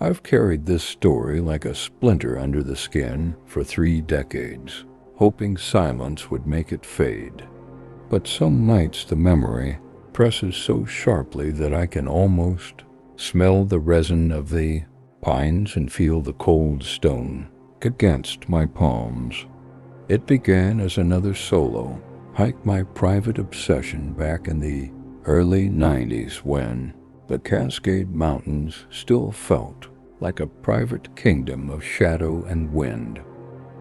I've carried this story like a splinter under the skin for 3 decades, hoping silence would make it fade. But some nights the memory presses so sharply that I can almost smell the resin of the pines and feel the cold stone against my palms. It began as another solo hike, my private obsession back in the early 90s when the Cascade Mountains still felt like a private kingdom of shadow and wind.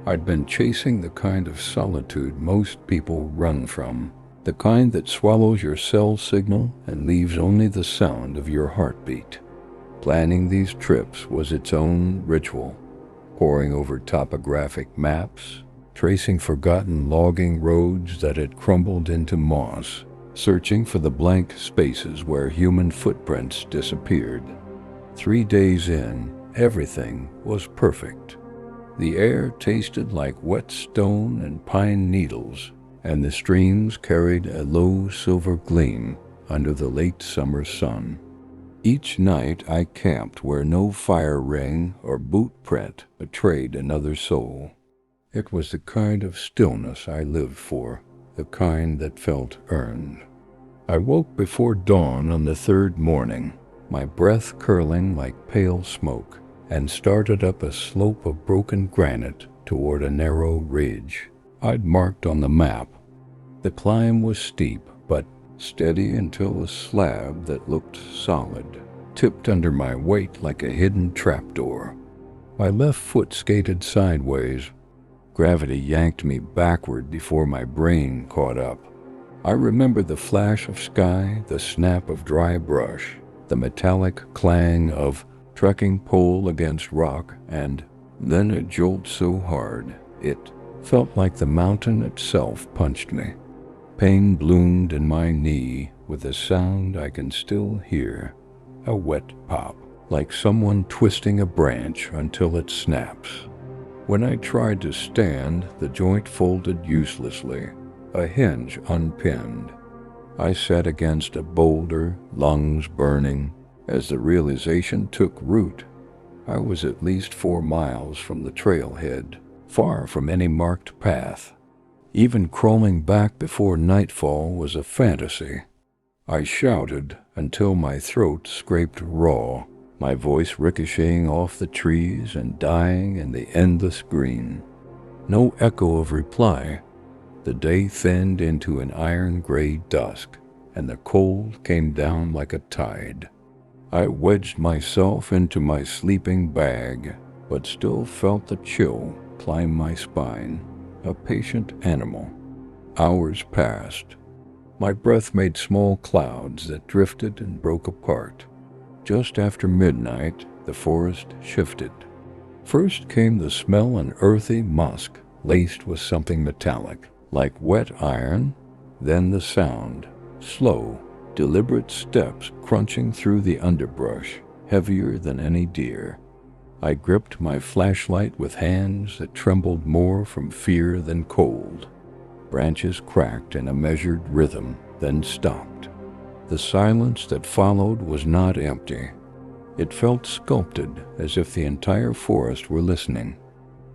I'd been chasing the kind of solitude most people run from, the kind that swallows your cell signal and leaves only the sound of your heartbeat. Planning these trips was its own ritual, poring over topographic maps, tracing forgotten logging roads that had crumbled into moss, searching for the blank spaces where human footprints disappeared. 3 days in, everything was perfect. The air tasted like wet stone and pine needles, and the streams carried a low silver gleam under the late summer sun. Each night I camped where no fire ring or boot print betrayed another soul. It was the kind of stillness I lived for, the kind that felt earned. I woke before dawn on the 3rd morning, my breath curling like pale smoke, and started up a slope of broken granite toward a narrow ridge I'd marked on the map. The climb was steep, but steady until a slab that looked solid tipped under my weight like a hidden trapdoor. My left foot skated sideways. Gravity yanked me backward before my brain caught up. I remember the flash of sky, the snap of dry brush, the metallic clang of trekking pole against rock, and then a jolt so hard it felt like the mountain itself punched me. Pain bloomed in my knee with a sound I can still hear, a wet pop, like someone twisting a branch until it snaps. When I tried to stand, the joint folded uselessly, a hinge unpinned. I sat against a boulder, lungs burning. As the realization took root, I was at least 4 miles from the trailhead, far from any marked path. Even crawling back before nightfall was a fantasy. I shouted until my throat scraped raw, my voice ricocheting off the trees and dying in the endless green. No echo of reply. The day thinned into an iron-gray dusk, and the cold came down like a tide. I wedged myself into my sleeping bag, but still felt the chill climb my spine, a patient animal. Hours passed. My breath made small clouds that drifted and broke apart. Just after midnight, the forest shifted. First came the smell, an earthy musk laced with something metallic, like wet iron, then the sound, slow, deliberate steps crunching through the underbrush, heavier than any deer. I gripped my flashlight with hands that trembled more from fear than cold. Branches cracked in a measured rhythm, then stopped. The silence that followed was not empty. It felt sculpted, as if the entire forest were listening.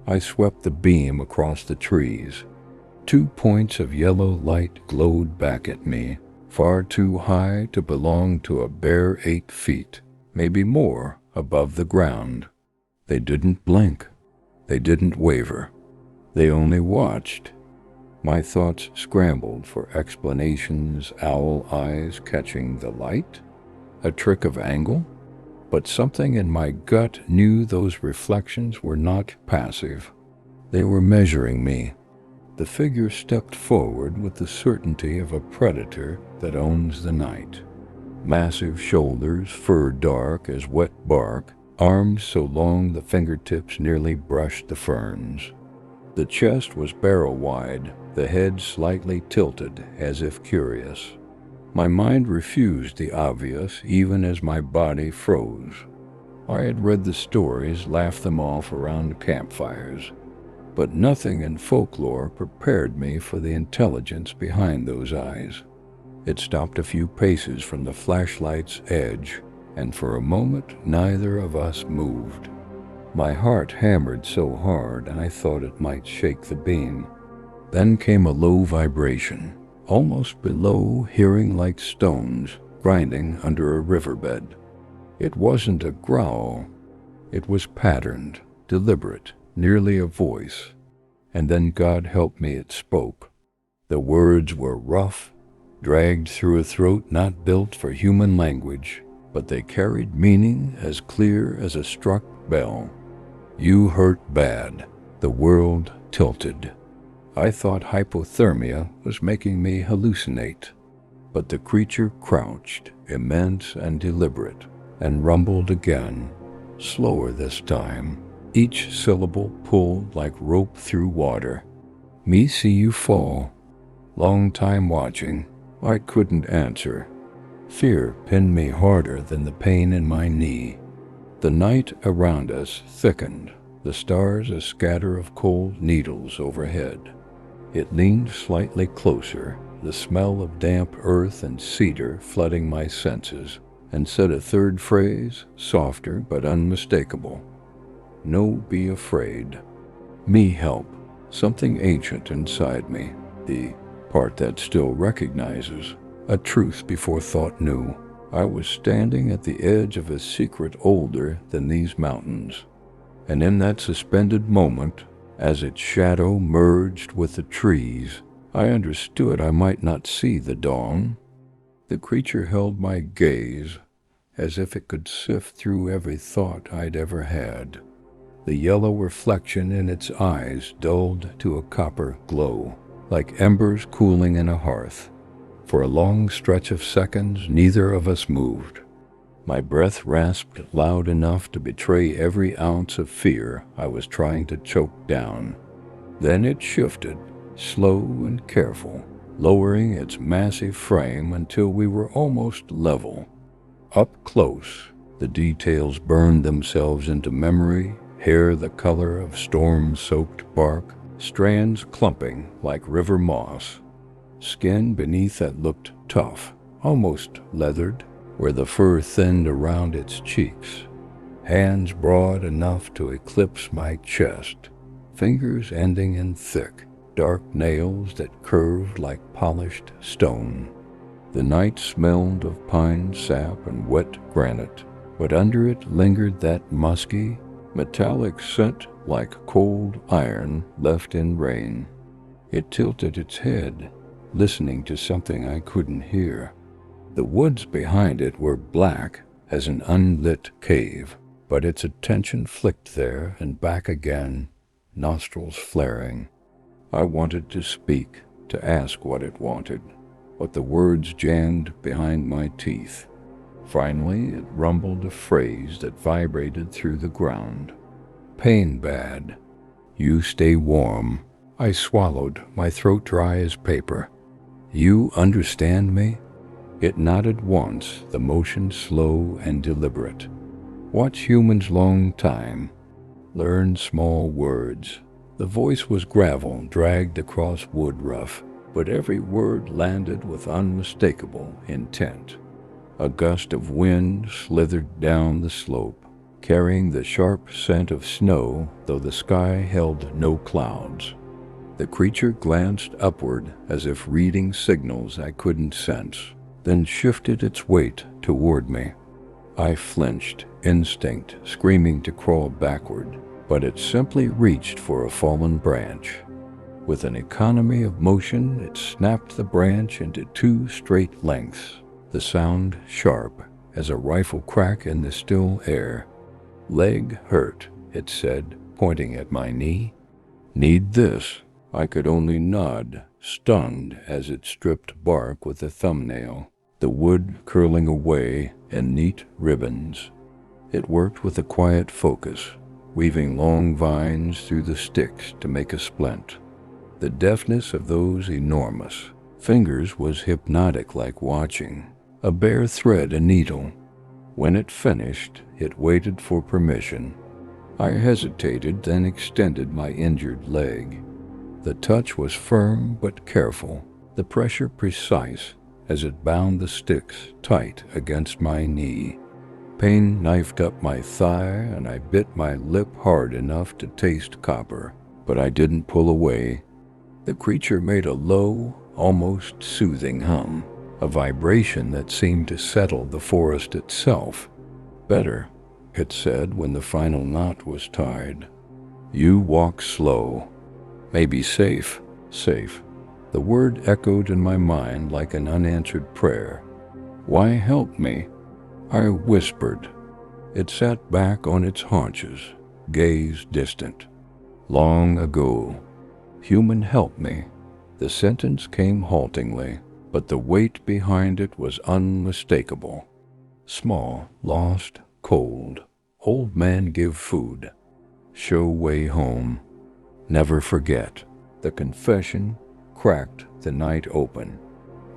I swept the beam across the trees. 2 points of yellow light glowed back at me, far too high to belong to a bare 8 feet, maybe more, above the ground. They didn't blink. They didn't waver. They only watched. My thoughts scrambled for explanations, owl eyes catching the light, a trick of angle, but something in my gut knew those reflections were not passive. They were measuring me. The figure stepped forward with the certainty of a predator that owns the night. Massive shoulders, fur dark as wet bark, arms so long the fingertips nearly brushed the ferns. The chest was barrel-wide, the head slightly tilted as if curious. My mind refused the obvious even as my body froze. I had read the stories, laughed them off around campfires, but nothing in folklore prepared me for the intelligence behind those eyes. It stopped a few paces from the flashlight's edge, and for a moment neither of us moved. My heart hammered so hard I thought it might shake the beam. Then came a low vibration, almost below hearing, like stones grinding under a riverbed. It wasn't a growl. It was patterned, deliberate, nearly a voice. And then, God help me, it spoke. The words were rough, dragged through a throat not built for human language, but they carried meaning as clear as a struck bell. You hurt bad. The world tilted. I thought hypothermia was making me hallucinate. But the creature crouched, immense and deliberate, and rumbled again, slower this time, each syllable pulled like rope through water. Me see you fall. Long time watching. I couldn't answer. Fear pinned me harder than the pain in my knee. The night around us thickened, the stars a scatter of cold needles overhead. It leaned slightly closer, the smell of damp earth and cedar flooding my senses, and said a third phrase, softer but unmistakable. No, be afraid. Me help. Something ancient inside me, the part that still recognizes, a truth before thought knew. I was standing at the edge of a secret older than these mountains, and in that suspended moment, as its shadow merged with the trees, I understood I might not see the dawn. The creature held my gaze, as if it could sift through every thought I'd ever had. The yellow reflection in its eyes dulled to a copper glow, like embers cooling in a hearth. For a long stretch of seconds, neither of us moved. My breath rasped loud enough to betray every ounce of fear I was trying to choke down. Then it shifted, slow and careful, lowering its massive frame until we were almost level. Up close, the details burned themselves into memory, hair the color of storm-soaked bark, strands clumping like river moss. Skin beneath that looked tough, almost leathered, where the fur thinned around its cheeks. Hands broad enough to eclipse my chest, fingers ending in thick, dark nails that curved like polished stone. The night smelled of pine sap and wet granite, but under it lingered that musky, metallic scent like cold iron left in rain. It tilted its head, listening to something I couldn't hear. The woods behind it were black as an unlit cave, but its attention flicked there and back again, nostrils flaring. I wanted to speak, to ask what it wanted, but the words jammed behind my teeth. Finally, it rumbled a phrase that vibrated through the ground. Pain bad. You stay warm. I swallowed, my throat dry as paper. You understand me? It nodded once, the motion slow and deliberate. Watch humans long time. Learn small words. The voice was gravel dragged across wood rough, but every word landed with unmistakable intent. A gust of wind slithered down the slope, carrying the sharp scent of snow, though the sky held no clouds. The creature glanced upward as if reading signals I couldn't sense, then shifted its weight toward me. I flinched, instinct screaming to crawl backward, but it simply reached for a fallen branch. With an economy of motion, it snapped the branch into two straight lengths, the sound sharp as a rifle crack in the still air. Leg hurt, it said, pointing at my knee. Need this? I could only nod, stunned as it stripped bark with a thumbnail, the wood curling away in neat ribbons. It worked with a quiet focus, weaving long vines through the sticks to make a splint. The deftness of those enormous fingers was hypnotic, like watching a bare thread a needle. When it finished, it waited for permission. I hesitated, then extended my injured leg. The touch was firm but careful, the pressure precise as it bound the sticks tight against my knee. Pain knifed up my thigh, and I bit my lip hard enough to taste copper, but I didn't pull away. The creature made a low, almost soothing hum, a vibration that seemed to settle the forest itself. "Better," it said when the final knot was tied. "You walk slow. Maybe safe." Safe. The word echoed in my mind like an unanswered prayer. "Why help me?" I whispered. It sat back on its haunches, gaze distant. "Long ago. Human help me." The sentence came haltingly, but the weight behind it was unmistakable. Small, lost, cold. Old man give food. Show way home. Never forget. The confession cracked the night open.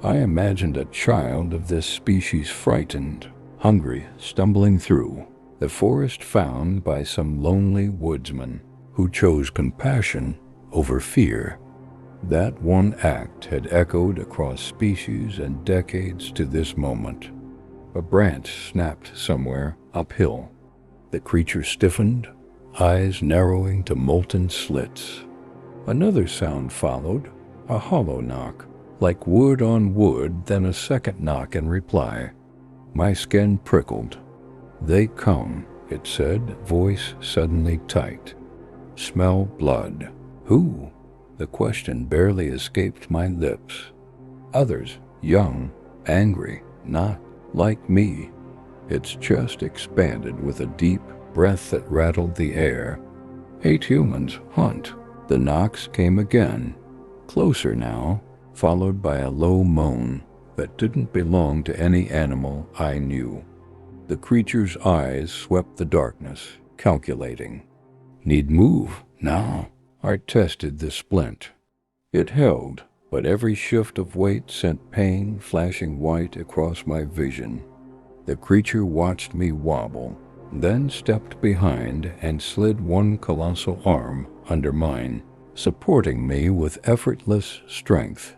I imagined a child of this species frightened, hungry, stumbling through the forest found by some lonely woodsman who chose compassion over fear. That one act had echoed across species and decades to this moment. A branch snapped somewhere uphill. The creature stiffened, eyes narrowing to molten slits. Another sound followed, a hollow knock, like wood on wood, then a second knock in reply. My skin prickled. "They come," it said, voice suddenly tight. "Smell blood." Who? The question barely escaped my lips. Others, young, angry, not like me. Its chest expanded with a deep breath that rattled the air. "8 humans, hunt." The knocks came again, closer now, followed by a low moan that didn't belong to any animal I knew. The creature's eyes swept the darkness, calculating. "Need move, now." I tested the splint. It held, but every shift of weight sent pain flashing white across my vision. The creature watched me wobble, then stepped behind and slid one colossal arm under mine, supporting me with effortless strength.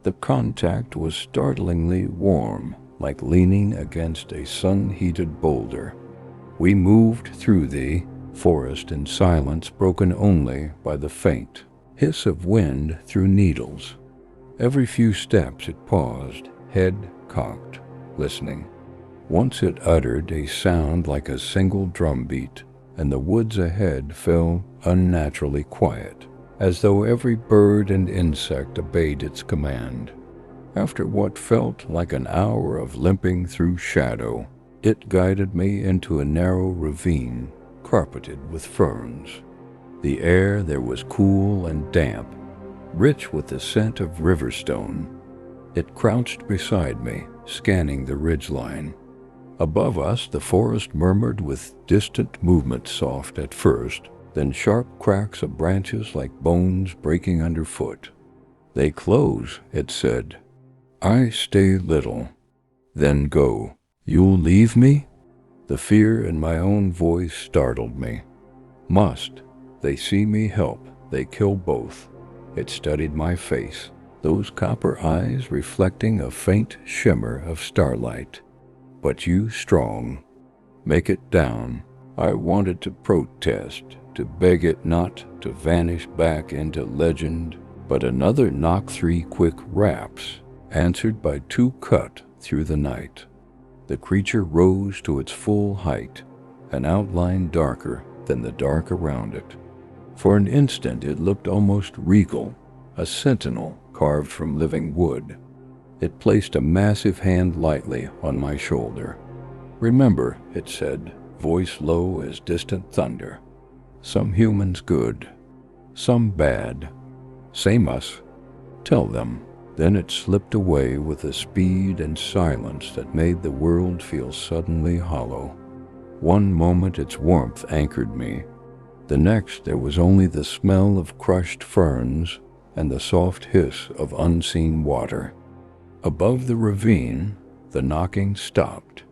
The contact was startlingly warm, like leaning against a sun-heated boulder. We moved through the forest in silence broken only by the faint hiss of wind through needles. Every few steps it paused, head cocked, listening. Once it uttered a sound like a single drumbeat, and the woods ahead fell unnaturally quiet, as though every bird and insect obeyed its command. After what felt like an hour of limping through shadow, it guided me into a narrow ravine carpeted with ferns. The air there was cool and damp, rich with the scent of riverstone. It crouched beside me, scanning the ridgeline. Above us, the forest murmured with distant movement, soft at first, then sharp cracks of branches like bones breaking underfoot. "They close," it said. "I stay little, then go. You'll leave me?" The fear in my own voice startled me. "Must. They see me help. They kill both." It studied my face, those copper eyes reflecting a faint shimmer of starlight. "But you strong. Make it down." I wanted to protest, to beg it not to vanish back into legend, but another knocked 3 quick raps, answered by 2 cut through the night. The creature rose to its full height, an outline darker than the dark around it. For an instant it looked almost regal, a sentinel carved from living wood. It placed a massive hand lightly on my shoulder. "Remember," it said, voice low as distant thunder. "Some humans good, some bad. Same us. Tell them." Then it slipped away with a speed and silence that made the world feel suddenly hollow. One moment its warmth anchored me. The next there was only the smell of crushed ferns and the soft hiss of unseen water. Above the ravine, the knocking stopped.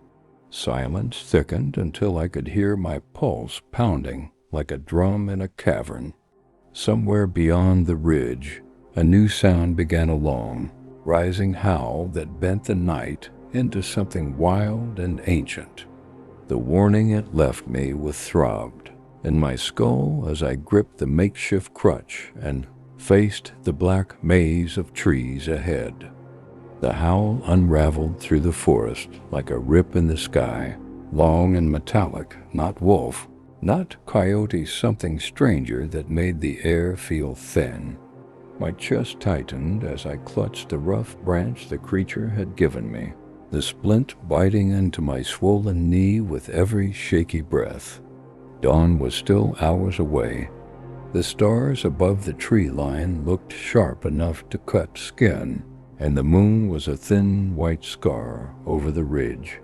Silence thickened until I could hear my pulse pounding like a drum in a cavern. Somewhere beyond the ridge, a new sound began, a long, rising howl that bent the night into something wild and ancient. The warning it left me with throbbed in my skull as I gripped the makeshift crutch and faced the black maze of trees ahead. The howl unraveled through the forest like a rip in the sky, long and metallic, not wolf, not coyote, something stranger that made the air feel thin. My chest tightened as I clutched the rough branch the creature had given me, the splint biting into my swollen knee with every shaky breath. Dawn was still hours away. The stars above the tree line looked sharp enough to cut skin, and the moon was a thin white scar over the ridge.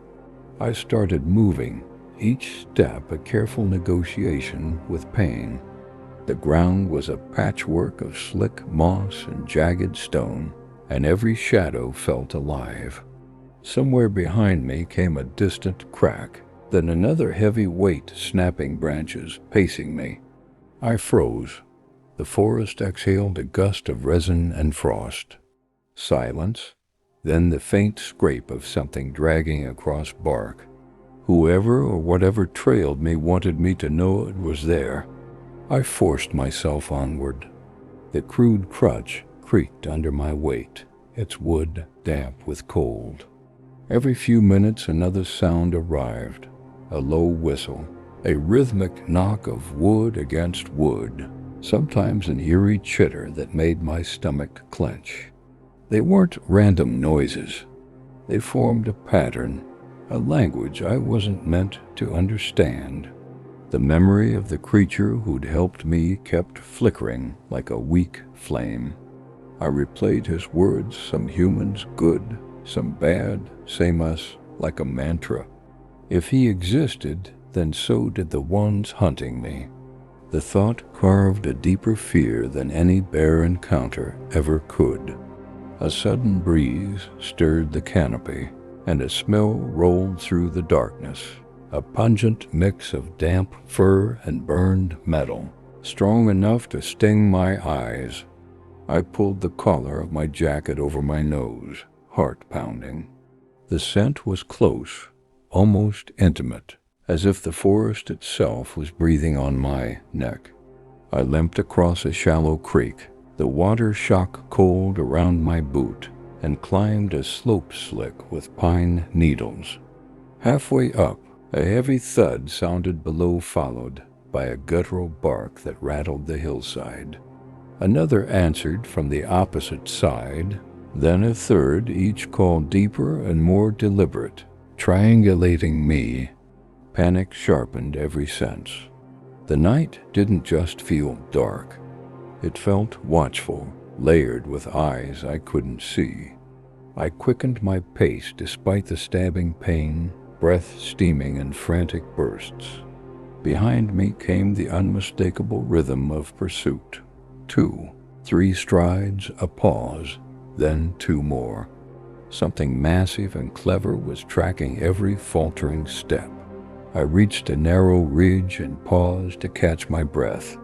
I started moving, each step a careful negotiation with pain. The ground was a patchwork of slick moss and jagged stone, and every shadow felt alive. Somewhere behind me came a distant crack, then another heavy weight snapping branches, pacing me. I froze. The forest exhaled a gust of resin and frost. Silence, then the faint scrape of something dragging across bark. Whoever or whatever trailed me wanted me to know it was there. I forced myself onward. The crude crutch creaked under my weight, its wood damp with cold. Every few minutes another sound arrived, a low whistle, a rhythmic knock of wood against wood, sometimes an eerie chitter that made my stomach clench. They weren't random noises. They formed a pattern, a language I wasn't meant to understand. The memory of the creature who'd helped me kept flickering like a weak flame. I replayed his words, some humans good, some bad, same us, like a mantra. If he existed, then so did the ones hunting me. The thought carved a deeper fear than any bear encounter ever could. A sudden breeze stirred the canopy, and a smell rolled through the darkness, a pungent mix of damp fur and burned metal, strong enough to sting my eyes. I pulled the collar of my jacket over my nose, heart pounding. The scent was close, almost intimate, as if the forest itself was breathing on my neck. I limped across a shallow creek, the water shock cold around my boot, and climbed a slope slick with pine needles. Halfway up, a heavy thud sounded below, followed by a guttural bark that rattled the hillside. Another answered from the opposite side, then a third, each call deeper and more deliberate, triangulating me. Panic sharpened every sense. The night didn't just feel dark. It felt watchful, layered with eyes I couldn't see. I quickened my pace despite the stabbing pain, breath steaming in frantic bursts. Behind me came the unmistakable rhythm of pursuit. 2, 3 strides, a pause, then 2 more. Something massive and clever was tracking every faltering step. I reached a narrow ridge and paused to catch my breath.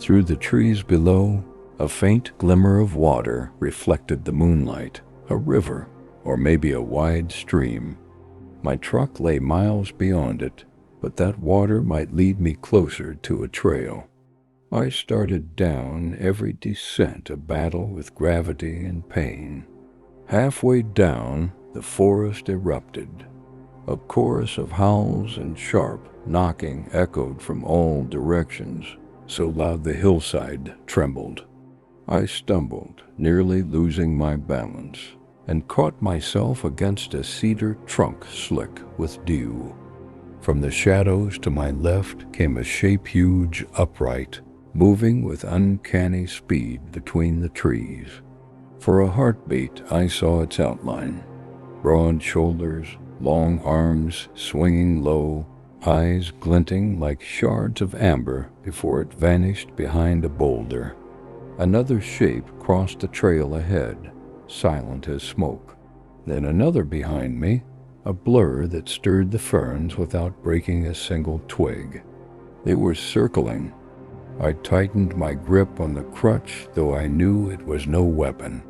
Through the trees below, a faint glimmer of water reflected the moonlight, a river, or maybe a wide stream. My truck lay miles beyond it, but that water might lead me closer to a trail. I started down, every descent a battle with gravity and pain. Halfway down, the forest erupted. A chorus of howls and sharp knocking echoed from all directions, so loud the hillside trembled. I stumbled, nearly losing my balance, and caught myself against a cedar trunk slick with dew. From the shadows to my left came a shape huge, upright, moving with uncanny speed between the trees. For a heartbeat, I saw its outline. Broad shoulders, long arms swinging low, eyes glinting like shards of amber before it vanished behind a boulder. Another shape crossed the trail ahead, silent as smoke. Then another behind me, a blur that stirred the ferns without breaking a single twig. They were circling. I tightened my grip on the crutch, though I knew it was no weapon.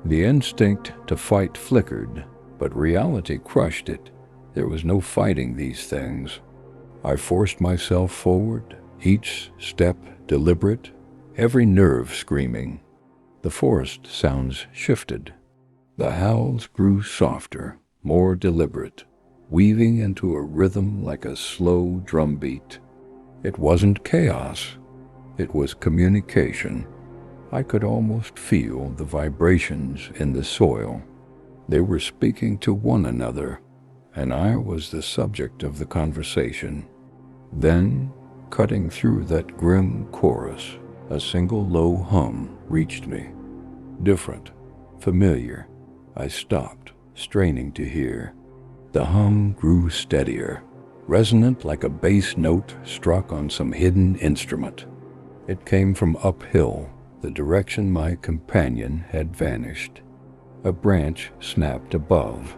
The instinct to fight flickered, but reality crushed it, There was no fighting these things. I forced myself forward, each step deliberate, every nerve screaming. The forest sounds shifted. The howls grew softer, more deliberate, weaving into a rhythm like a slow drumbeat. It wasn't chaos. It was communication. I could almost feel the vibrations in the soil. They were speaking to one another, and I was the subject of the conversation. Then, cutting through that grim chorus, a single low hum reached me. Different, familiar. I stopped, straining to hear. The hum grew steadier, resonant like a bass note struck on some hidden instrument. It came from uphill, the direction my companion had vanished. A branch snapped above.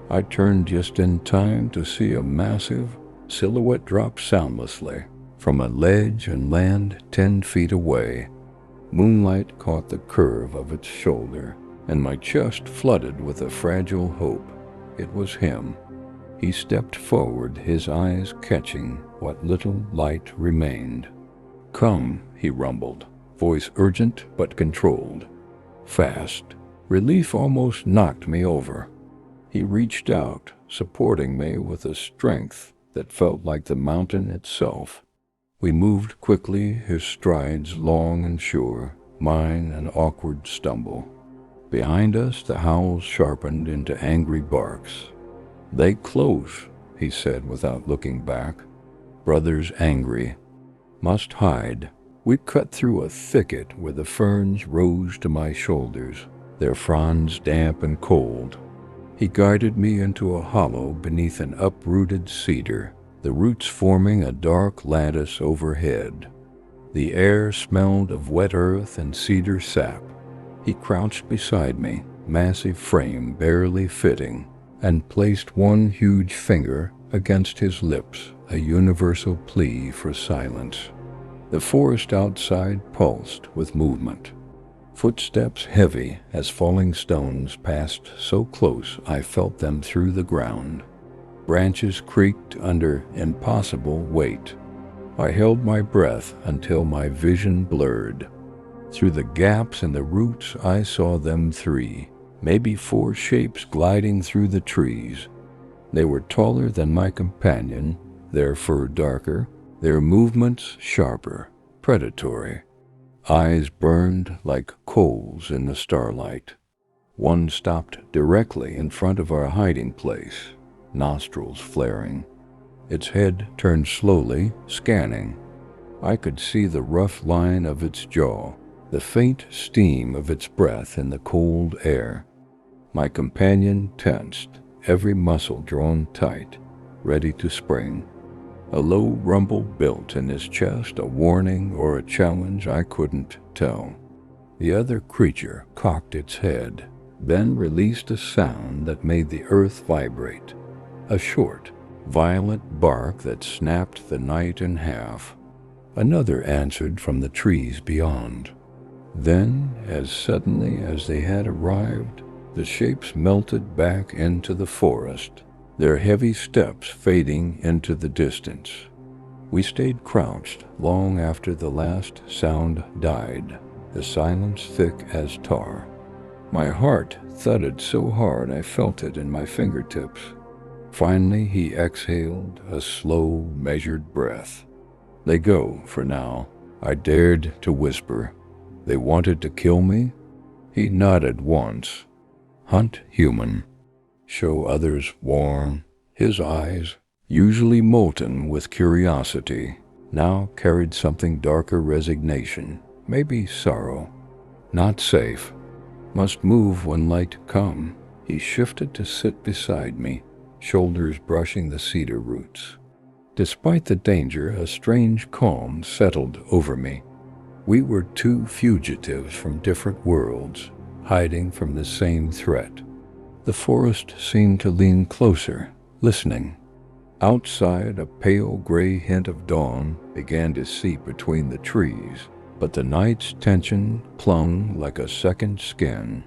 I turned just in time to see a massive silhouette drop soundlessly from a ledge and land 10 feet away. Moonlight caught the curve of its shoulder, and my chest flooded with a fragile hope. It was him. He stepped forward, his eyes catching what little light remained. "Come," he rumbled, voice urgent but controlled. Fast. Relief almost knocked me over. He reached out, supporting me with a strength that felt like the mountain itself. We moved quickly, his strides long and sure, mine an awkward stumble. Behind us, the howls sharpened into angry barks. "They close," he said without looking back. "Brothers angry. Must hide." We cut through a thicket where the ferns rose to my shoulders, their fronds damp and cold. He guided me into a hollow beneath an uprooted cedar, the roots forming a dark lattice overhead. The air smelled of wet earth and cedar sap. He crouched beside me, massive frame barely fitting, and placed one huge finger against his lips, a universal plea for silence. The forest outside pulsed with movement. Footsteps heavy as falling stones passed so close I felt them through the ground. Branches creaked under impossible weight. I held my breath until my vision blurred. Through the gaps in the roots I saw them 3, maybe 4 shapes gliding through the trees. They were taller than my companion, their fur darker, their movements sharper, predatory. Eyes burned like coals in the starlight. One stopped directly in front of our hiding place, nostrils flaring. Its head turned slowly, scanning. I could see the rough line of its jaw, the faint steam of its breath in the cold air. My companion tensed, every muscle drawn tight, ready to spring. A low rumble built in his chest, a warning or a challenge I couldn't tell. The other creature cocked its head, then released a sound that made the earth vibrate. A short, violent bark that snapped the night in half. Another answered from the trees beyond. Then, as suddenly as they had arrived, the shapes melted back into the forest, their heavy steps fading into the distance. We stayed crouched long after the last sound died, the silence thick as tar. My heart thudded so hard I felt it in my fingertips. Finally he exhaled a slow, measured breath. "They go, for now," I dared to whisper. "They wanted to kill me?" He nodded once. "Hunt human. Show others warm." His eyes, usually molten with curiosity, now carried something darker: resignation, maybe sorrow. Not safe. Must move when light come. He shifted to sit beside me, shoulders brushing the cedar roots. Despite the danger, a strange calm settled over me. We were 2 fugitives from different worlds, hiding from the same threat. The forest seemed to lean closer, listening. Outside, a pale gray hint of dawn began to seep between the trees, but the night's tension clung like a second skin.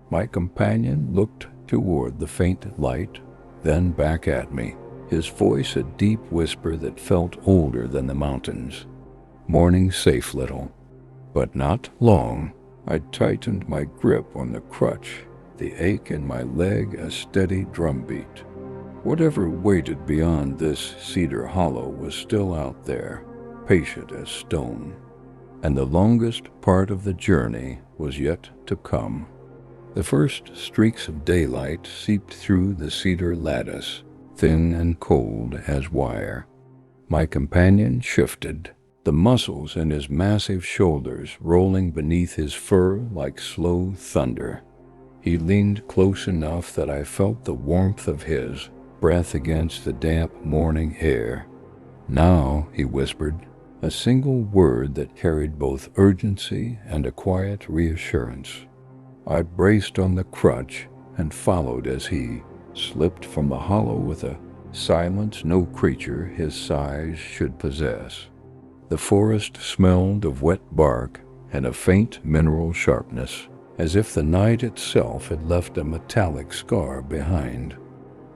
My companion looked toward the faint light, then back at me, his voice a deep whisper that felt older than the mountains. "Morning safe, little." But not long. I tightened my grip on the crutch, the ache in my leg a steady drumbeat. Whatever waited beyond this cedar hollow was still out there, patient as stone. And the longest part of the journey was yet to come. The first streaks of daylight seeped through the cedar lattice, thin and cold as wire. My companion shifted, the muscles in his massive shoulders rolling beneath his fur like slow thunder. He leaned close enough that I felt the warmth of his breath against the damp morning air. "Now," he whispered, a single word that carried both urgency and a quiet reassurance. I braced on the crutch and followed as he slipped from the hollow with a silence no creature his size should possess. The forest smelled of wet bark and a faint mineral sharpness, as if the night itself had left a metallic scar behind.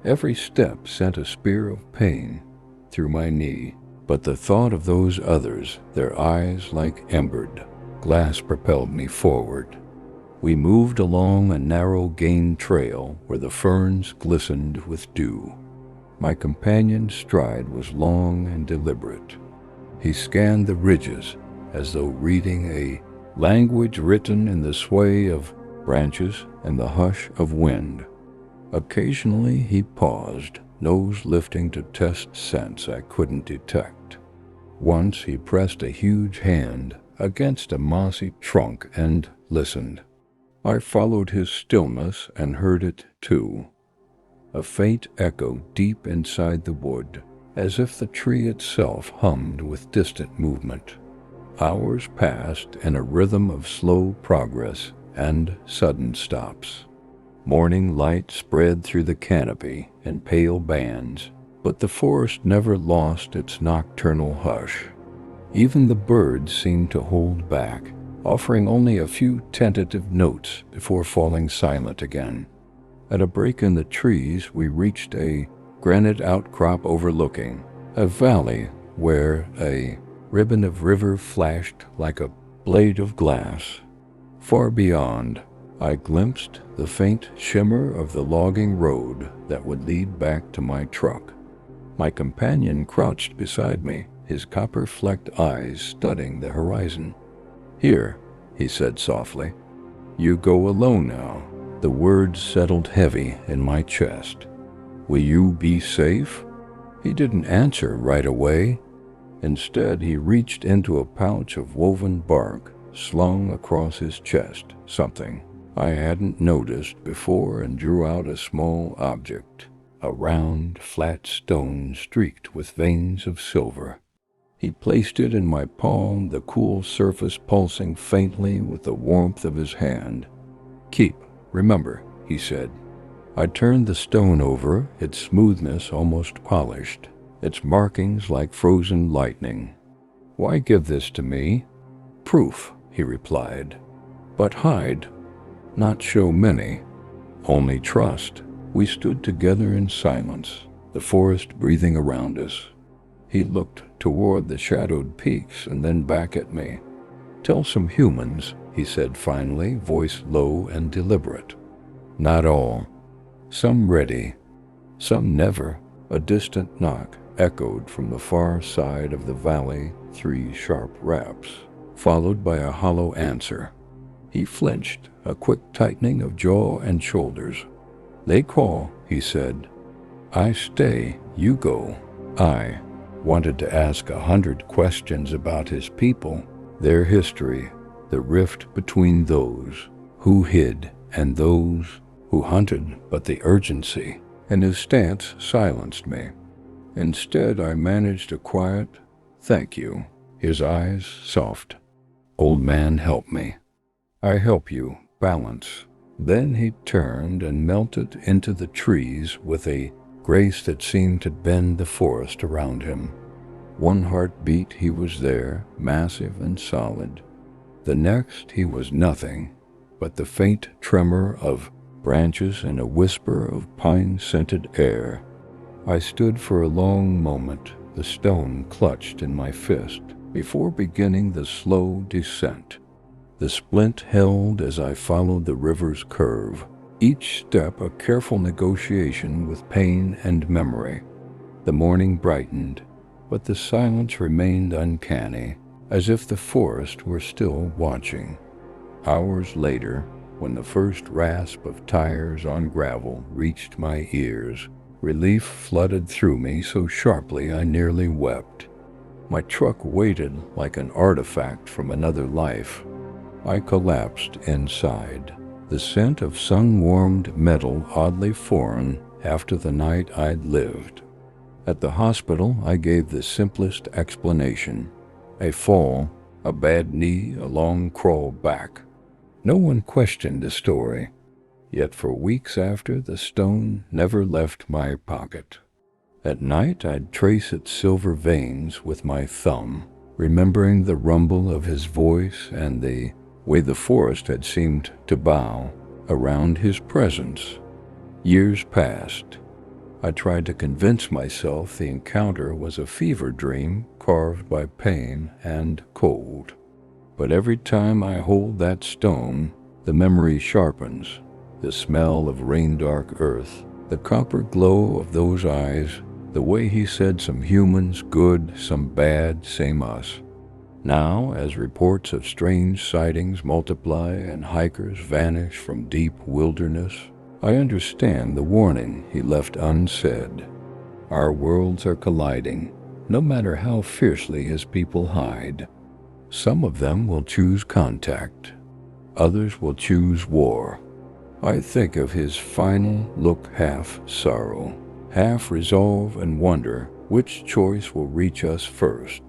Every step sent a spear of pain through my knee, but the thought of those others, their eyes like embered glass, propelled me forward. We moved along a narrow game trail where the ferns glistened with dew. My companion's stride was long and deliberate. He scanned the ridges as though reading a language written in the sway of branches and the hush of wind. Occasionally he paused, nose lifting to test scents I couldn't detect. Once he pressed a huge hand against a mossy trunk and listened. I followed his stillness and heard it too. A faint echo deep inside the wood, as if the tree itself hummed with distant movement. Hours passed in a rhythm of slow progress and sudden stops. Morning light spread through the canopy in pale bands, but the forest never lost its nocturnal hush. Even the birds seemed to hold back, offering only a few tentative notes before falling silent again. At a break in the trees, we reached a granite outcrop overlooking a valley where a ribbon of river flashed like a blade of glass. Far beyond, I glimpsed the faint shimmer of the logging road that would lead back to my truck. My companion crouched beside me, his copper-flecked eyes studying the horizon. "Here," he said softly. "You go alone now." The words settled heavy in my chest. "Will you be safe?" He didn't answer right away. Instead, he reached into a pouch of woven bark slung across his chest, something I hadn't noticed before, and drew out a small object, a round, flat stone streaked with veins of silver. He placed it in my palm, the cool surface pulsing faintly with the warmth of his hand. "Keep, remember," he said. I turned the stone over, its smoothness almost polished, its markings like frozen lightning. "Why give this to me?" "Proof," he replied. "But hide, not show many. Only trust." We stood together in silence, the forest breathing around us. He looked toward the shadowed peaks and then back at me. "Tell some humans," he said finally, voice low and deliberate. "Not all. Some ready, some never." A distant knock echoed from the far side of the valley, 3 sharp raps, followed by a hollow answer. He flinched, a quick tightening of jaw and shoulders. "They call," he said. "I stay, you go." I wanted to ask 100 questions about his people, their history, the rift between those who hid and those who hunted, but the urgency in his stance silenced me. Instead, I managed a quiet, "Thank you," his eyes soft. "Old man, help me." "I help you, balance." Then he turned and melted into the trees with a grace that seemed to bend the forest around him. One heartbeat he was there, massive and solid. The next he was nothing but the faint tremor of branches and a whisper of pine-scented air. I stood for a long moment, the stone clutched in my fist, before beginning the slow descent. The splint held as I followed the river's curve, each step a careful negotiation with pain and memory. The morning brightened, but the silence remained uncanny, as if the forest were still watching. Hours later, when the first rasp of tires on gravel reached my ears, relief flooded through me so sharply I nearly wept. My truck waited like an artifact from another life. I collapsed inside, the scent of sun-warmed metal oddly foreign after the night I'd lived. At the hospital, I gave the simplest explanation: a fall, a bad knee, a long crawl back. No one questioned the story, yet for weeks after, the stone never left my pocket. At night, I'd trace its silver veins with my thumb, remembering the rumble of his voice and the way the forest had seemed to bow around his presence. Years passed. I tried to convince myself the encounter was a fever dream carved by pain and cold. But every time I hold that stone, the memory sharpens. The smell of rain-dark earth, the copper glow of those eyes, the way he said some humans good, some bad, same us. Now, as reports of strange sightings multiply and hikers vanish from deep wilderness, I understand the warning he left unsaid. Our worlds are colliding, no matter how fiercely his people hide. Some of them will choose contact. Others will choose war. I think of his final look, half sorrow, half resolve, and wonder which choice will reach us first.